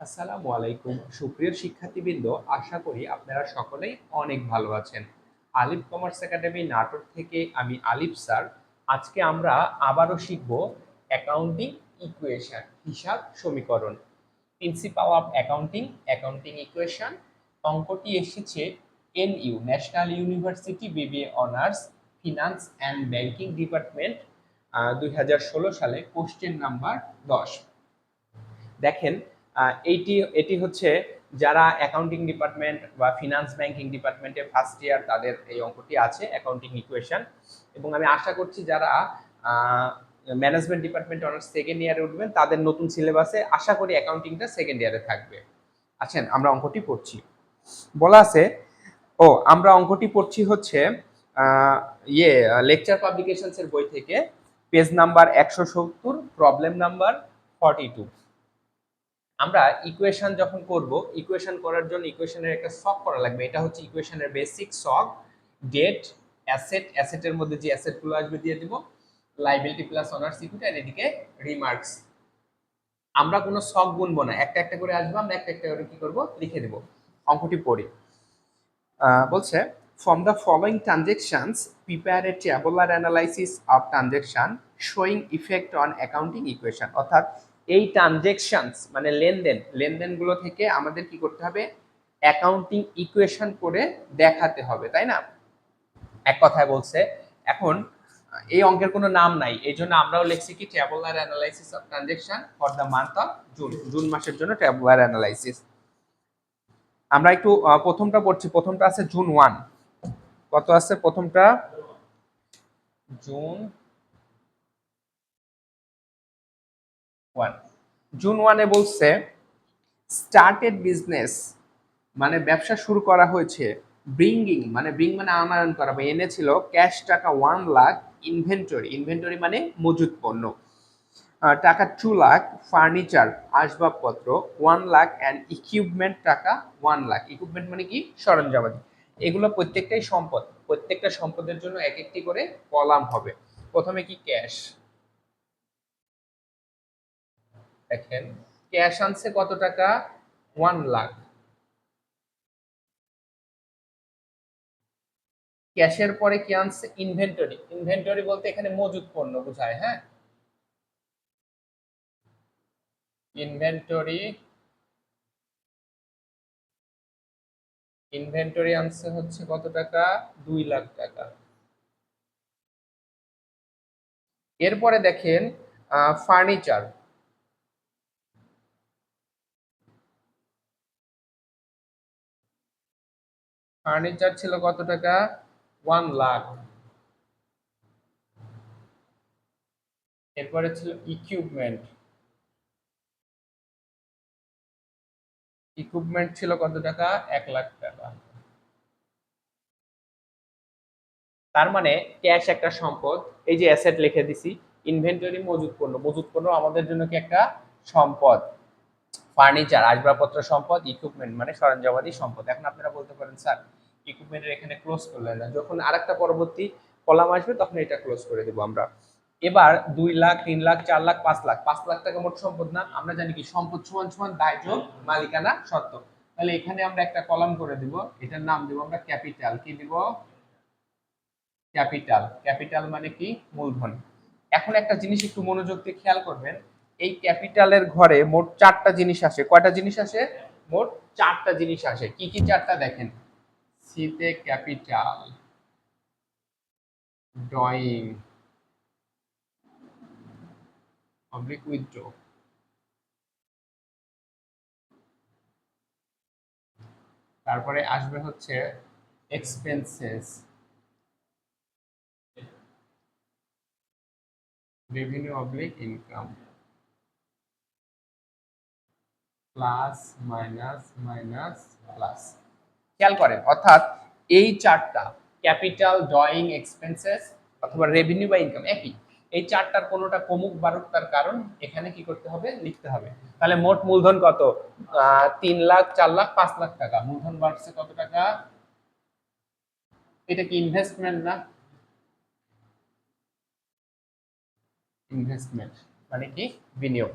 আসসালামু আলাইকুম সুপ্রিয় শিক্ষার্থীবৃন্দ, আশা করি আপনারা সকলেই অনেক ভালো আছেন। আলিফ কমার্স একাডেমি নাটোর থেকে আমি আলিফ স্যার। আজকে আমরা আবারও শিখব অ্যাকাউন্টিং ইকুয়েশন, হিসাব সমীকরণ, principal of accounting, accounting equation. অঙ্কটি এসেছে NU, national university BBA honours, finance and banking department, 2016 সালে, কোশ্চেন নাম্বার 10। দেখেন, এইটি এটি হচ্ছে যারা অ্যাকাউন্টিং ডিপার্টমেন্ট বা ফিনান্স ব্যাংকিং ডিপার্টমেন্টে ফার্স্ট ইয়ার, তাদের এই অঙ্কটি আছে অ্যাকাউন্টিং ইকুয়েশন। এবং আমি আশা করছি যারা ম্যানেজমেন্ট ডিপার্টমেন্ট অনার্স সেকেন্ড ইয়ারে উঠবেন, তাদের নতুন সিলেবাসে আশা করি অ্যাকাউন্টিংটা সেকেন্ড ইয়ারে থাকবে। আছেন, আমরা অঙ্কটি পড়ছি। বলা আছে, আমরা অঙ্কটি পড়ছি হচ্ছে লেকচার পাবলিকেশনস এর বই থেকে, পেজ নাম্বার 170, প্রবলেম নাম্বার 42। আমরা ইকুয়েশন যখন করব, ইকুয়েশন করার জন্য ইকুয়েশনের একটা সলভ করা লাগবে। এটা হচ্ছে ইকুয়েশনের বেসিক সলভ। ডেট, অ্যাসেট, অ্যাসেটের মধ্যে যে অ্যাসেটগুলো আসবে দিয়ে দিব, লাইবিলিটি প্লাস অনার্স ইকুইটি, আর এদিকে রিমার্কস। আমরা কোনো সব গুনবো না, একটা একটা করে আসবে, আমরা একটা একটা করে কি করব, লিখে দেব। অঙ্কটি পড়ি। বলছে, from the following transactions prepare a tabular analysis of transaction showing effect on accounting equation। অর্থাৎ এই ট্রানজেকশনস মানে লেনদেন, লেনদেনগুলো থেকে আমাদের কি করতে হবে, অ্যাকাউন্টিং ইকুয়েশন করে দেখাতে হবে, তাই না? এক কথায় বলছে। এখন এই অঙ্কের কোনো নাম নাই, এই জন্য আমরাও লিখছি কি, tabular analysis of transaction for the month of June. June মাসের জন্য ট্যাবুলার অ্যানালাইসিস। আমরা একটু প্রথমটা পড়ছি। প্রথমটা আছে জুন 1। কত আছে প্রথমটা? জুন 1। জুন 1-এ বলছে স্টার্টেড বিজনেস, মানে ব্যবসা শুরু করা হয়েছে। ব্রিঙ্গিং মানে আনয়ন করা, বা এনেছিল ক্যাশ টাকা 1 লাখ, ইনভেন্টরি, ইনভেন্টরি মানে মজুত পণ্য, টাকা 2 লাখ, ফার্নিচার আসবাবপত্র 1 লাখ, অ্যান্ড ইকুইপমেন্ট টাকা 1 লাখ। ইকুইপমেন্ট মানে কি, সরঞ্জামাদি। এগুলো প্রত্যেকটাই সম্পদ, প্রত্যেকটা সম্পদের জন্য এক একটি করে কলাম হবে। প্রথমে কি, ক্যাশ। দেখেন, ক্যাশ আনছে কত টাকা, 1 লাখ। ক্যাশের পরে কি আনছে, ইনভেন্টরি। ইনভেন্টরি বলতে এখানে মজুত পণ্য বোঝায়, হ্যাঁ। ইনভেন্টরি, ইনভেন্টরি আনছে হচ্ছে কত টাকা, 2 লাখ টাকা। এরপরে দেখেন, ফার্নিচার, ফার্নিচার ছিল কত টাকা, 1 লাখ। এরপরে ছিল ইকুইপমেন্ট, ইকুইপমেন্ট ছিল কত টাকা, 1 লাখ টাকা। তার মানে ক্যাশ একটা সম্পদ, এই যে অ্যাসেট লিখে দিছি। ইনভেন্টরি মজুত পণ্য, মজুত পণ্য আমাদের জন্য কি একটা সম্পদ। ফার্নিচার আসবাবপত্র সম্পদ, ইকুইপমেন্ট মানে সরঞ্জামাদি সম্পদ। এখন আপনারা বলতে পারেন, স্যার ইকুইপমেন্টের এখানে ক্লোজ করলেন না, যখন আরেকটা পরবর্তী কলাম আসবে তখন এটা ক্লোজ করে দেব আমরা। এবার 2 লাখ, 3 লাখ, 4 লাখ, 5 লাখ, 5 লাখ টাকা মোট সম্পদ না? আমরা জানি কি, সম্পদ সমান সমান দায় যোগ মালিকানা সত্ত্ব। তাহলে এখানে আমরা একটা কলাম করে দিব, এটার নাম দেব আমরা ক্যাপিটাল। কি দিব, ক্যাপিটাল। ক্যাপিটাল মানে কি, মূলধন। এখন একটা জিনিস একটু মনোযোগ দিয়ে খেয়াল করবেন, এই ক্যাপিটালের ঘরে মোট 4টা জিনিস আসে। কয়টা জিনিস আসে? মোট 4টা জিনিস আসে। কি কি 4টা দেখেন, সিতে ক্যাপিটাল, ড্রয়িং, অবলিক উইথড্র, তারপরে আসবে হচ্ছে expenses, revenue oblique income, plus minus minus plus. খেয়াল করেন, অর্থাৎ এই 4টা, ক্যাপিটাল, ড্রয়িং, এক্সপেন্সেস অথবা রেভিনিউ বা ইনকাম একই। এই 4টার কোনোটা কমুক বাড়ুক, তার কারণ এখানে কি করতে হবে, লিখতে হবে। তাহলে মোট মূলধন কত, 3 লাখ, 4 লাখ, 5 লাখ টাকা। মূলধন বাড়ছে কত টাকা? এটা কি ইনভেস্টমেন্ট না? ইনভেস্টমেন্ট মানে কি, বিনিয়োগ।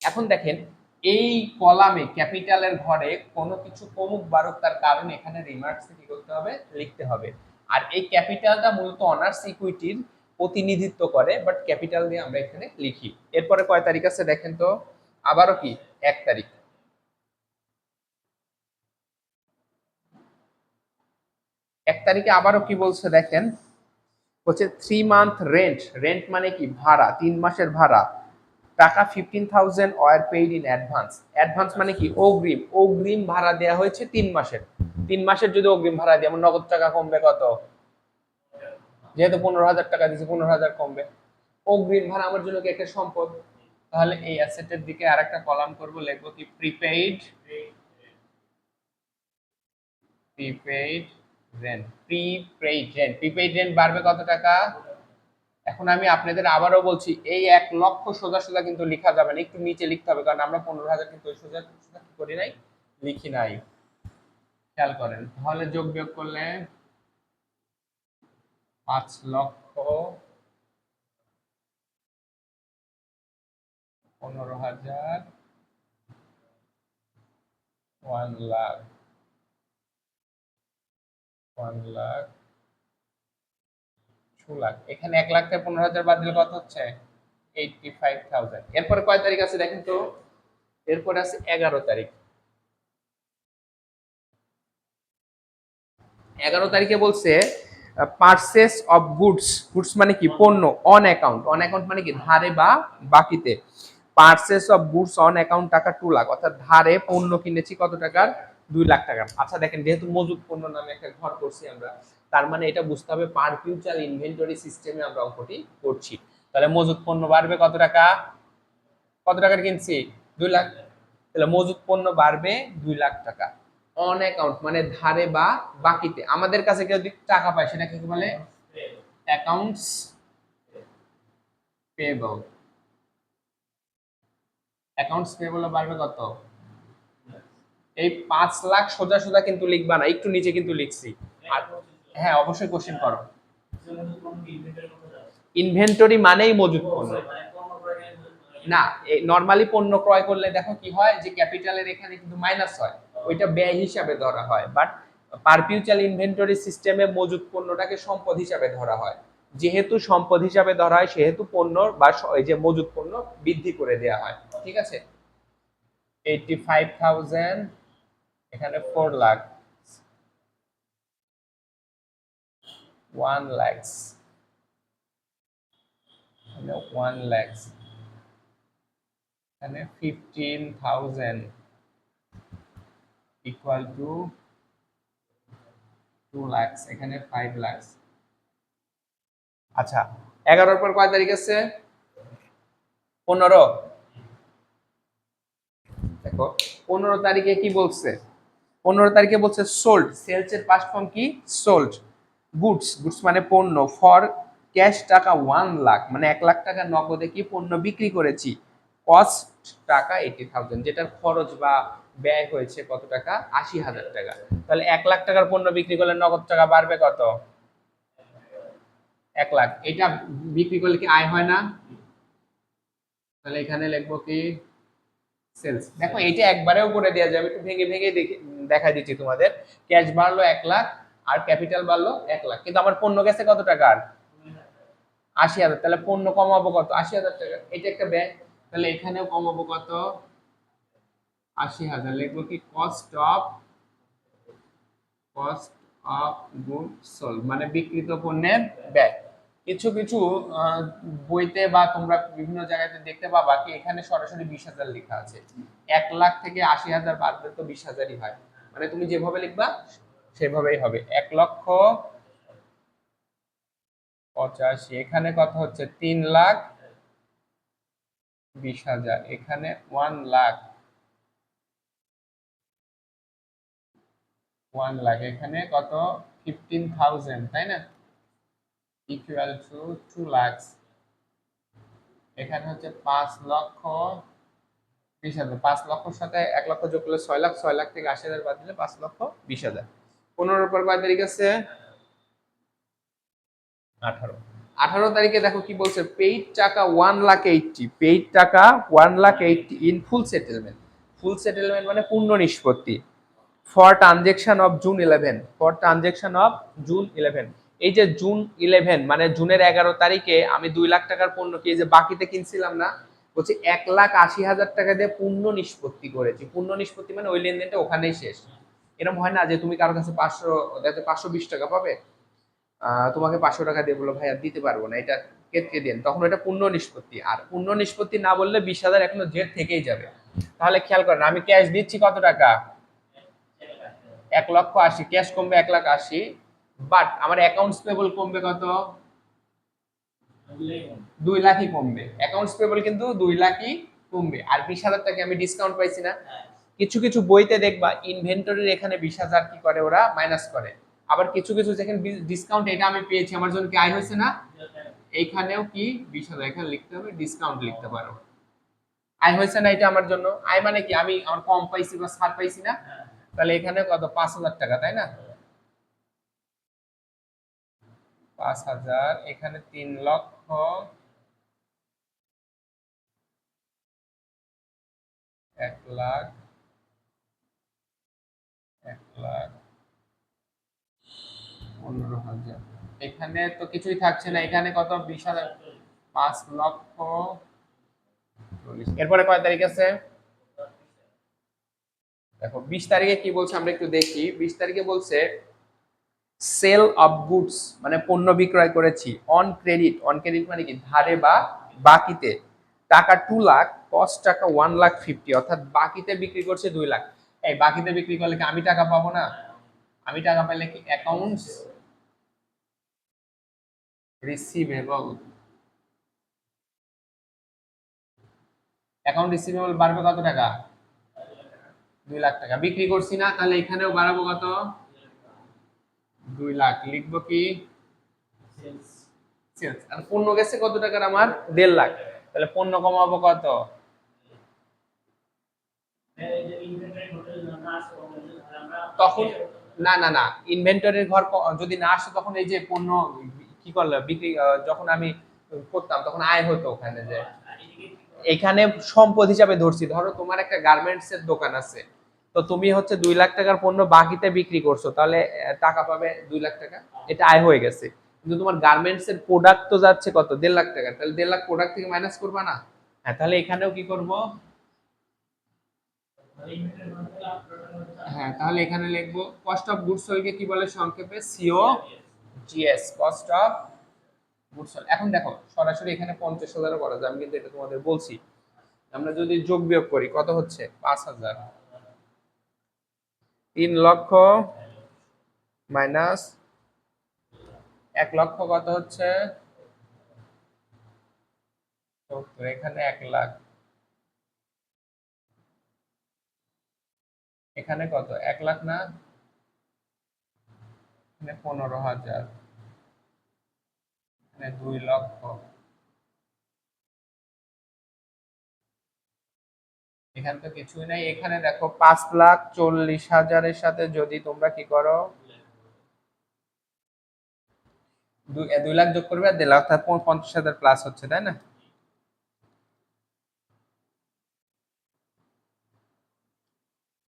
এখন দেখেন, এই কলামে ক্যাপিটালের ঘরে কোনো কিছু কমুক বাড়ুক তার কারণ এখানে রিমার্কসে কি করতে হবে, লিখতে হবে। আর এই ক্যাপিটালটা মূলত অনার্স ইকুইটির প্রতিনিধিত্ব করে, বাট ক্যাপিটাল দিয়ে আমরা এখানে লিখি। এরপরে কয় তারিখ আছে দেখেন তো, আবারও কি 1 তারিখ। 1 তারিখে আবারও কি বলছে দেখেন, হচ্ছে 3 মান্থ রেন্ট, রেন্ট মানে কি ভাড়া, 3 মাসের ভাড়া, টাকা 15,000 were paid in advance. Advance মানে কি অগ্রিম, অগ্রিম ভাড়া দেওয়া হয়েছে 3 মাসের। 3 মাসের যদি অগ্রিম ভাড়া দিই, আমার নগদ টাকা কমবে কত, যেহেতু 15,000 টাকা দিয়েছি 15,000 কমবে। অগ্রিম ভাড়া আমার জন্য কি একটা সম্পদ, তাহলে এই অ্যাসেটের দিকে আরেকটা কলাম করব, লিখবো কি prepaid, prepaid rent, prepaid rent, prepaid rent বাড়বে কত টাকা। এখন আমি আপনাদের আবারও বলছি, এই 1 লক্ষ সোজা সোজা কিন্তু লেখা যাবে না, একটু নিচে লিখতে হবে, কারণ আমরা 15,000 কিন্তু সোজা সোজা করি নাই, লিখি নাই, খেয়াল করেন। তাহলে যোগ বিয়োগ করলে 5 লক্ষ, 15,000, 1 লাখ, 1 লাখ, 2 লাখ। এখানে 1 লাখ থেকে 15,000 বাদ দিলে কত হচ্ছে, 85,000। এরপরে কয় তারিখ আছে দেখেন তো, এরপরে আছে 11 তারিখ। 11 তারিখে বলছে পারচেস অফ গুডস, গুডস মানে কি পণ্য, অন অ্যাকাউন্ট, অন অ্যাকাউন্ট মানে কি ধারে বা বাকিতে। Purchase of goods on account টাকা 2 লাখ, অর্থাৎ ধারে পণ্য কিনেছি কত টাকার, 2 লাখ টাকার। আচ্ছা দেখেন, যেহেতু মজুদ পণ্য নামে একটা ঘর করছি আমরা, তার মানে এটা বুঝতে হবে পারপিউচাল ইনভেন্টরি সিস্টেমে আমরা অঙ্কটি করছি। তাহলে মজুদ পণ্য বাড়বে কত টাকা, কত টাকার কিনছি, 2 লাখ, তাহলে মজুদ পণ্য বাড়বে 2 লাখ টাকা। অন অ্যাকাউন্ট মানে ধারে বা বাকিতে, আমাদের কাছে কেউ যদি টাকা পায় সেটা কি বলে, অ্যাকাউন্টস পেয়েবল। অ্যাকাউন্টস পেয়েবল বাড়বে কত, এই 5 লাখ সোজা সোজা কিন্তু লিখবা না, একটু নিচে কিন্তু লিখছি। আর হ্যাঁ অবশ্যই কোশ্চেন করো। ইনভেন্টরি মানেই মজুদ পণ্য না, নরমালি পণ্য ক্রয় করলে দেখো কি হয়, যে ক্যাপিটালের এখানে কিন্তু মাইনাস হয়, ওইটা ব্যয় হিসাবে ধরা হয়। বাট পারপিউচাল ইনভেন্টরি সিস্টেমে মজুদ পণ্যটাকে সম্পদ হিসাবে ধরা হয়। যেহেতু সম্পদ হিসাবে ধরা হয়, সেহেতু পণ্য বা এই যে মজুদ পণ্য বৃদ্ধি করে দেওয়া হয়। ঠিক আছে, 85,000, এখানে 4 লাখ, 1 লাখ, 1 লাখ, এখানে 15,000 ইকুয়াল টু 2 লাখ, এখানে 5 লাখ। আচ্ছা, 11-র পর কয় তারিখ আছে, 15। দেখো 15 তারিখে কি বলছে, 15 তারিখে বলছে সোল্ড, সেলস এর পাস্ট ফর্ম কি, সোল্ড। গুডস, গুডস মানে পণ্য, ফর ক্যাশ টাকা 1 লাখ, মানে 1 লাখ টাকা নগদে কি পণ্য বিক্রি করেছি। কস্ট টাকা 80,000, যেটার খরচ বা ব্যয় হয়েছে কত টাকা, 80,000 টাকা। তাহলে 1 লাখ টাকার পণ্য বিক্রি করলে নগদ টাকা বাড়বে কত, 1 লাখ। এটা বিক্রি করলে কি আয় হয় না, তাহলে এখানে লিখবো কি সেলস। দেখো এটা একবারেও করে দেওয়া যাবে, একটু ভেঙে ভেঙে দেখা দিচ্ছি তোমাদের। ক্যাশ বাড়লো 1 লাখ, আর ক্যাপিটাল বাড়লো 1 লাখ, কিন্তু আমার পণ্য গেছে কত টাকার, 80,000। তাহলে পণ্য কমাবো কত, 80,000 টাকা, এটা একটা ব্যয়। তাহলে এখানেও কমাবো কত, 80,000। লিখবো কি cost of, cost of good sold, মানে বিক্রিত পণ্যের ব্যয়। কিছু কিছু বইতে বা তোমরা বিভিন্ন জায়গাতে দেখতে পাবা কি এখানে সরাসরি 20,000 লেখা আছে। 1 লাখ থেকে 80,000 বাদ দিলে তো 20,000ই হয়, মানে তুমি যেভাবে লিখবা সেভাবেই হবে। 1,85,000, এখানে কত হচ্ছে 3,20,000, এখানে 1 লাখ, 1 লাখ, এখানে কত 15,000, তাই না, ইকুয়াল টু 2 লাখ। এখানে হচ্ছে 5,20,000, 5 লক্ষর সাথে 1 লক্ষ যোগ করলে 6 লাখ, 6 লাখ থেকে 80,000 বাদ দিলে 5,20,000। 15-র পর কয় তারিখ আছে, 18। 18 তারিখে দেখো কি বলছে, পেইড টাকা 1,80,000, পেইড টাকা 1,80,000 in full settlement. Full settlement মানে পূর্ণ নিষ্পত্তি। For transaction of June 11, for transaction of June 11, এই যে জুন 11 মানে জুনের 11 তারিখে আমি 2 লাখ টাকার পণ্য কি যে বাকিতে কিনছিলাম না, বলছি 1,80,000 টাকা দিয়ে পূর্ণ নিষ্পত্তি করেছি। পূর্ণ নিষ্পত্তি মানে ওই লেনদেনটা ওখানেই শেষ। এরকম হয় না যে তুমি কারোর কাছে 500, দেখো 520 টাকা পাবে, তোমাকে 500 টাকা দিয়ে বললো ভাই আর দিতে পারবো না, এটা কেটে দেন, তখন এটা পূর্ণ নিষ্পত্তি। আর পূর্ণ নিষ্পত্তি না বললে 20,000 এখনো জেড থেকেই যাবে। তাহলে খেয়াল করেন আমি ক্যাশ দিচ্ছি কত টাকা, 1,80,000, ক্যাশ কমবে 1,80,000, বাট আমার অ্যাকাউন্টস পেবল কমবে কত, 2 লাখই কমবে। অ্যাকাউন্টস পেবল কিন্তু 2 লাখই কমবে। আর 20,000 টাকা আমি ডিসকাউন্ট পাইছি না। কিছু কিছু বইতে দেখবা ইনভেন্টরির এখানে 20,000 কি করে ওরা মাইনাস করে। আবার কিছু কিছু যেখানে ডিসকাউন্ট এটা আমি পেয়েছি আমার জন্য কি আয় হয়েছে না, এইখানেও কি 20,000 এখানে লিখতে হবে, ডিসকাউন্ট লিখতে পারো, আয় হয়েছে না এটা আমার জন্য। আয় মানে কি আমি আমার কম পাইছি বা ছাড় পাইছি না, তাহলে এখানে কত 5,000 টাকা, তাই না? 5,000, এখানে 3,00,000, 1,00,000, 1,00,000, 15,000, এখানে তো কিছুই থাকছে না, এখানে কত 20,000, 5,40,000। এরপরে কয় তারিখ আছে দেখো, 20 তারিখে কি বলছে আমরা একটু দেখি। 20 তারিখে বলছে সেল অফ গুডস মানে পণ্য বিক্রয় করেছি, অন ক্রেডিট, অন ক্রেডিট মানে কি ধারে বা বাকিতে, টাকা 2 লাখ, কস্ট টাকা 1,50,000, অর্থাৎ বাকিতে বিক্রি করছে 2 লাখ। এই বাকিতে বিক্রি করলে কি আমি টাকা পাবো না? আমি টাকা পেলে কি অ্যাকাউন্টস রিসিভেবল, অ্যাকাউন্ট রিসিভেবল বাড়বে কত টাকা, 2 লাখ টাকা। বিক্রি করছি না, তাহলে এখানেও বাড়াবো কত, 2 লাখ। লিখবো কি সেলস। আর পণ্য গেছে কত টাকার আমার, 1.5 লাখ, তাহলে পণ্য কমাবো কত, তখন না না না, ইনভেন্টরির ঘর যদি না আসে তখন এই যে পণ্য কি করলো বিক্রি, যখন আমি করতাম তখন আয় হতো ওখানে, যে এখানে সম্পদ হিসাবে ধরছি। ধরো তোমার একটা গার্মেন্টস এর দোকান আছে, তো তুমি হচ্ছে 2 লাখ টাকার পণ্য বাকিতে বিক্রি করছো, তাহলে টাকা পাবে 2 লাখ টাকা, এটা আয় হয়ে গেছে। কিন্তু তোমার গার্মেন্টস এর প্রোডাক্ট তো যাচ্ছে কত, 1.5 লাখ টাকা, তাহলে 1.5 লাখ প্রোডাক্ট থেকে মাইনাস করবা না। হ্যাঁ, তাহলে এখানেও কি করব, হ্যাঁ তাহলে এখানে লিখবো কস্ট অফ গুডস সোল্ড কে কি বলে সংক্ষেপে, C O G S, cost of goods sold. এখন দেখো সরাসরি এখানে 50,000 করা যায়, আমি কিন্তু এটা তোমাদের বলছি। আমরা যদি যোগ বিয়োগ করি কত হচ্ছে, 5,000, 3,00,000 মাইনাস 1,00,000 কত হচ্ছে 70, এখানে 1,00,000, এখানে কত 1,00,000 না, এখানে 15,000, এখানে 2,00,000, এখানে তো কিছুই নাই। এখানে দেখো 5,40,000 এর সাথে যদি তোমরা কি করো 2 লাখ যোগ করবে আর 1.5 লাখ, তারপর 50,000 প্লাস হচ্ছে, তাই না?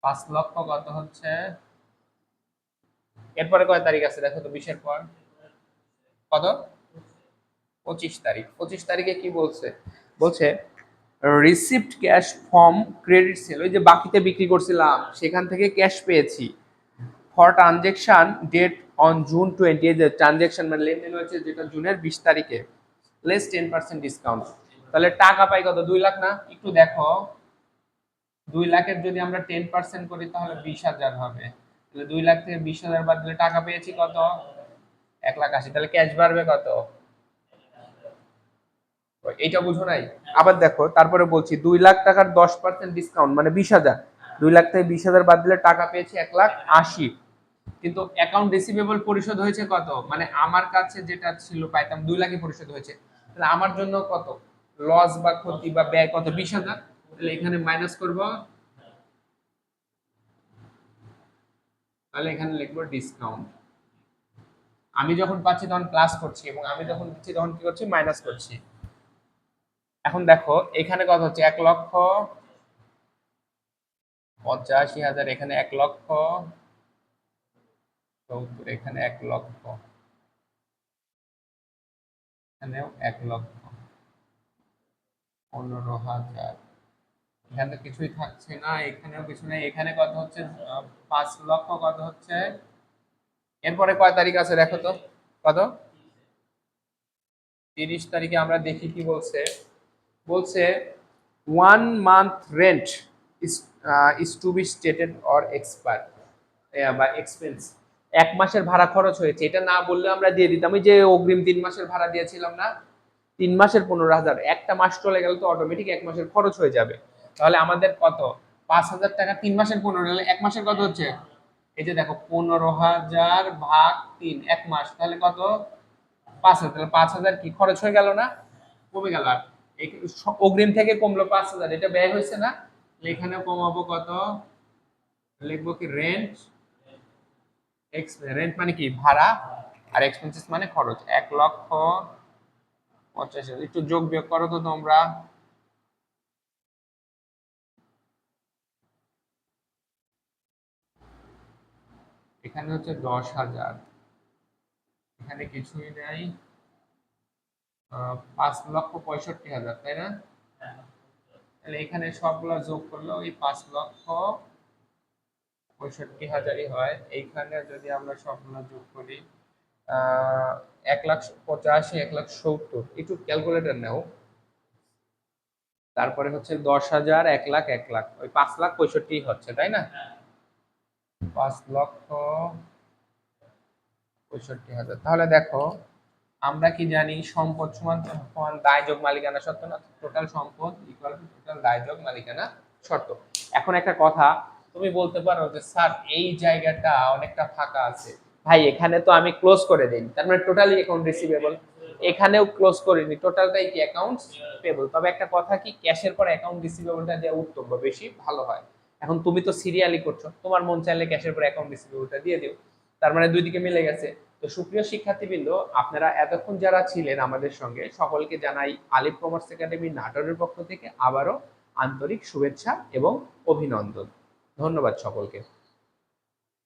5,00,000 কত হচ্ছে, এরপরে কয় তারিখ আছে দেখো তো, 20-এর পর কত, 25 তারিখ। 25 তারিখে কি বলছে, বলছে received cash from credit sale, ওই যে বাকিতে বিক্রি করছিলাম সেখান থেকে ক্যাশ পেয়েছি, for transaction date on June 20, এই যে ট্রানজেকশন মানে লেনদেন হয়েছে যেটা জুনের 20 তারিখে, লেস 10% ডিসকাউন্ট। তাহলে টাকা পাই কত, 2 লাখ না? একটু দেখো 2 লাখের যদি আমরা 10% করি তাহলে 20,000 হবে। তাহলে 2 লাখ থেকে 20,000 বাদ দিলে টাকা পেয়েছি কত, 1,80,000। তাহলে ক্যাশ বাড়বে কত, এইটা বুঝো নাই? আবার দেখো তারপরে বলছি 2 লাখ টাকার 10% ডিসকাউন্ট মানে 20,000, 2 লাখ থেকে 20,000 বাদ দিলে টাকা পেয়েছি 1,80,000। কিন্তু অ্যাকাউন্ট রিসিভেবল পরিশোধ হয়েছে কত, মানে আমার কাছে যেটা ছিল পাইতাম 2 লাখই পরিশোধ হয়েছে, তাহলে আমার জন্য কত লস বা ক্ষতি বা ব্যয় কত, 20,000। তাহলে এখানে মাইনাস করব, তাহলে এখানে লিখবো ডিসকাউন্ট। আমি যখন পাচ্ছি তখন প্লাস করছি, এবং আমি যখন দিচ্ছি তখন কি করছি, মাইনাস করছি। এখন দেখো এখানে কত হচ্ছে, 1,00,000, 85,000, এখানে 1,70,000, এখানে 1,00,000, এখানেও 1,00,000, 15,000, এখানে তো কিছুই থাকছে না, এখানেও কিছু নেই, এখানে কত হচ্ছে 5,00,000 কত হচ্ছে। এরপরে কয় তারিখ আছে দেখো তো, কত? 30 তারিখে আমরা দেখি কি বলছে। বলছে 1 month rent is to be stated or expired বা এক্সপেন্স। 1 মাসের ভাড়া খরচ হয়েছে, এটা না বললে আমরা দিয়ে দিতাম। ওই যে অগ্রিম 3 মাসের ভাড়া দিয়েছিলাম না, 3 মাসের 15,000, একটা মাস চলে গেলে তো অটোমেটিক 1 মাসের খরচ হয়ে যাবে। তাহলে আমাদের কত? 5,000 টাকা 3 মাসের 15 হলে 1 মাসের কত হচ্ছে? এই যে দেখো 15,000 ভাগ 3, 1 মাস, তাহলে কত? 5,000। তাহলে 5,000 কি খরচ হয়ে গেল না, কমে গেল। আর অগ্রিম থেকে কমলো 5,000, এটা ব্যয় হয়েছে না। এখানেও কমাবো কত, লিখবো কি রেন্ট। রেন্ট মানে কি ভাড়া, আর এক্সপেন্সেস মানে খরচ। 1,85,000, একটু যোগ বিয়োগ করো তো তোমরা। এখানে হচ্ছে 10,000, এখানে কিছুই নাই, 5,65,000, তাই না? তাহলে এখানে সবগুলো যোগ করলে ওই 5,65,000ই হয়। এইখানে যদি আমরা সবগুলো যোগ করি 1,85,000, 1,70,000, একটু ক্যালকুলেটর নাও। তারপরে হচ্ছে 10,000, 1,00,000, 1,00,000, ওই 5,65,000 হচ্ছে, তাই না? 5,65,000। তাহলে দেখো আমরা কি জানি, সম্পদ সমান সমান দায় যোগ মালিকানা শর্ত না, টোটাল সম্পদ ইকুয়াল টু টোটাল দায় যোগ মালিকানা শর্ত। এখন একটা কথা, তুমি বলতে পারো যে স্যার এই জায়গাটা অনেকটা ফাঁকা আছে, ভাই এখানে তো আমি ক্লোজ করে দেই, তার মানে টোটালি অ্যাকাউন্ট রিসিভেবল। এখানেও ক্লোজ করিনি, টোটালটাই কি অ্যাকাউন্টস পেবল। তবে একটা কথা কি, ক্যাশের পর অ্যাকাউন্ট রিসিভেবলটা দেওয়া উত্তম বা বেশি ভালো হয়। এখন তুমি তো সিরিয়ালি করছো, তোমার মন চাইলে ক্যাশের পর অ্যাকাউন্ট রিসিভেবলটা দিয়ে দিও, তার মানে দুই দিকে মিলে গেছে। তো সুপ্রিয় শিক্ষার্থীবৃন্দ, আপনারা এতক্ষণ যারা ছিলেন আমাদের সঙ্গে, সকলকে জানাই আলিফ কমার্স একাডেমি নাটোরের পক্ষ থেকে আবারও আন্তরিক শুভেচ্ছা এবং অভিনন্দন। ধন্যবাদ সকলকে।